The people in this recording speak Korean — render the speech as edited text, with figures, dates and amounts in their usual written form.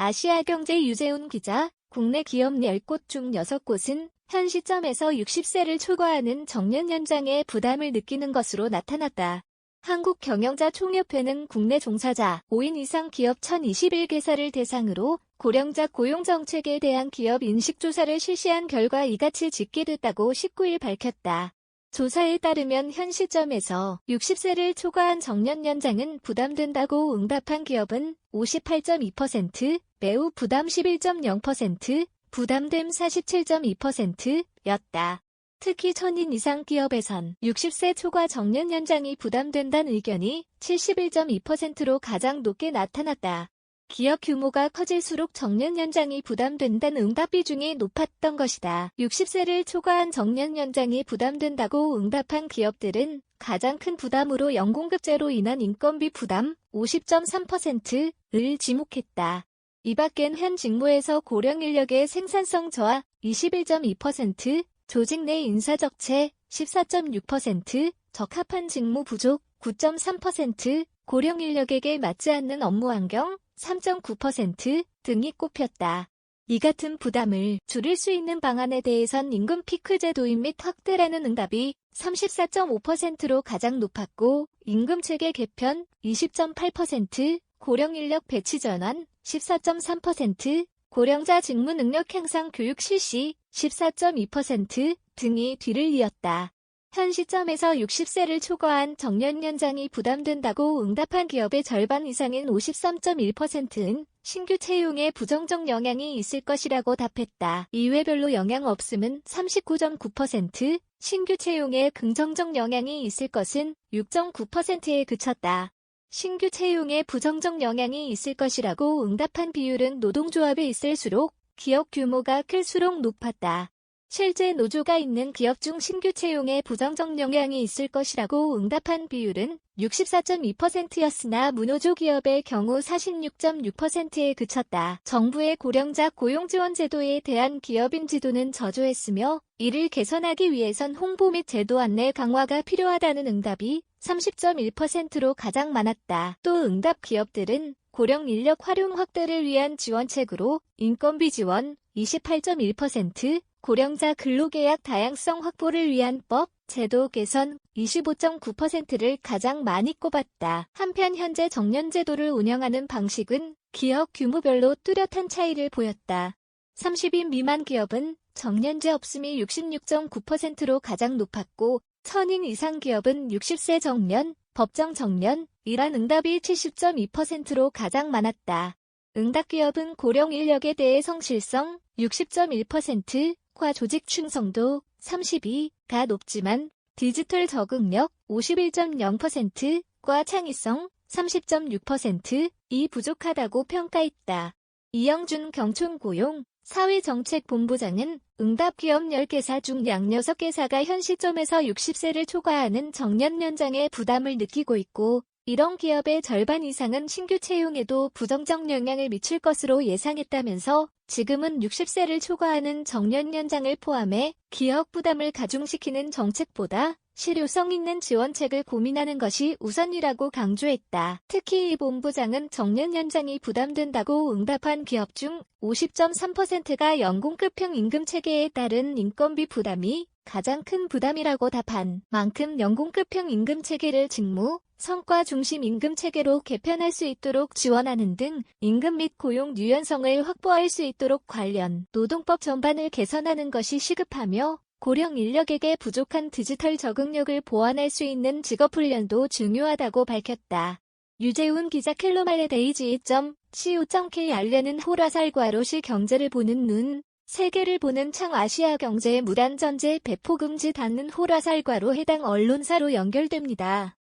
아시아경제 유재훈 기자, 국내 기업 10곳 중 6곳은 현 시점에서 60세를 초과하는 정년 연장에 부담을 느끼는 것으로 나타났다. 한국경영자총협회는 국내 종사자 5인 이상 기업 1021개사를 대상으로 고령자 고용정책에 대한 기업 인식조사를 실시한 결과 이같이 집계됐다고 19일 밝혔다. 조사에 따르면 현 시점에서 60세를 초과한 정년 연장은 부담된다고 응답한 기업은 58.2%, 매우 부담 11.0%, 부담됨 47.2%였다. 특히 1000인 이상 기업에선 60세 초과 정년 연장이 부담된다는 의견이 71.2%로 가장 높게 나타났다. 기업 규모가 커질수록 정년 연장이 부담된다는 응답 비중이 높았던 것이다. 60세를 초과한 정년 연장이 부담된다고 응답한 기업들은 가장 큰 부담으로 연공급제로 인한 인건비 부담 50.3%를 지목했다. 이 밖엔 현 직무에서 고령 인력의 생산성 저하 21.2%, 조직 내 인사적체 14.6%, 적합한 직무 부족 9.3%, 고령 인력에게 맞지 않는 업무 환경 3.9% 등이 꼽혔다. 이 같은 부담을 줄일 수 있는 방안에 대해선 임금 피크제 도입 및 확대라는 응답이 34.5%로 가장 높았고, 임금체계 개편 20.8%, 고령 인력 배치 전환 14.3%, 고령자 직무 능력 향상 교육 실시 14.2% 등이 뒤를 이었다. 현 시점에서 60세를 초과한 정년 연장이 부담된다고 응답한 기업의 절반 이상인 53.1%는 신규 채용에 부정적 영향이 있을 것이라고 답했다. 이외별로 영향 없음은 39.9%, 신규 채용에 긍정적 영향이 있을 것은 6.9%에 그쳤다. 신규 채용에 부정적 영향이 있을 것이라고 응답한 비율은 노동조합에 있을수록 기업 규모가 클수록 높았다. 실제 노조가 있는 기업 중 신규 채용에 부정적 영향이 있을 것이라고 응답한 비율은 64.2%였으나 무노조 기업의 경우 46.6%에 그쳤다. 정부의 고령자 고용지원 제도에 대한 기업 인지도는 저조했으며 이를 개선하기 위해선 홍보 및 제도 안내 강화가 필요하다는 응답이 30.1%로 가장 많았다. 또 응답 기업들은 고령 인력 활용 확대를 위한 지원책으로 인건비 지원 28.1%, 고령자 근로계약 다양성 확보를 위한 법, 제도 개선 25.9%를 가장 많이 꼽았다. 한편 현재 정년제도를 운영하는 방식은 기업 규모별로 뚜렷한 차이를 보였다. 30인 미만 기업은 정년제 없음이 66.9%로 가장 높았고 1000인 이상 기업은 60세 정년, 법정 정년이란 응답이 70.2%로 가장 많았다. 응답 기업은 고령 인력에 대해 성실성 60.1%과 조직 충성도 32가 높지만 디지털 적응력 51.0%과 창의성 30.6%이 부족하다고 평가했다. 이영준 경촌고용 사회정책본부장은 응답 기업 10개사 중 약 6개사가 현 시점에서 60세를 초과하는 정년 연장에 부담을 느끼고 있고 이런 기업의 절반 이상은 신규 채용에도 부정적 영향을 미칠 것으로 예상했다면서 지금은 60세를 초과하는 정년 연장을 포함해 기업 부담을 가중시키는 정책보다 실효성 있는 지원책을 고민하는 것이 우선이라고 강조했다. 특히 이 본부장은 정년 연장이 부담된다고 응답한 기업 중 50.3%가 연공급형 임금체계에 따른 인건비 부담이 가장 큰 부담이라고 답한 만큼 연공급형 임금체계를 직무, 성과 중심 임금체계로 개편할 수 있도록 지원하는 등 임금 및 고용 유연성을 확보할 수 있도록 관련 노동법 전반을 개선하는 것이 시급하며 고령 인력에게 부족한 디지털 적응력을 보완할 수 있는 직업훈련도 중요하다고 밝혔다. 유재훈 기자 켈로말레데이지.co.kr 호라살과로시 경제를 보는 눈, 세계를 보는 창 아시아경제 무단전제 배포금지 닫는 호라살과로 해당 언론사로 연결됩니다.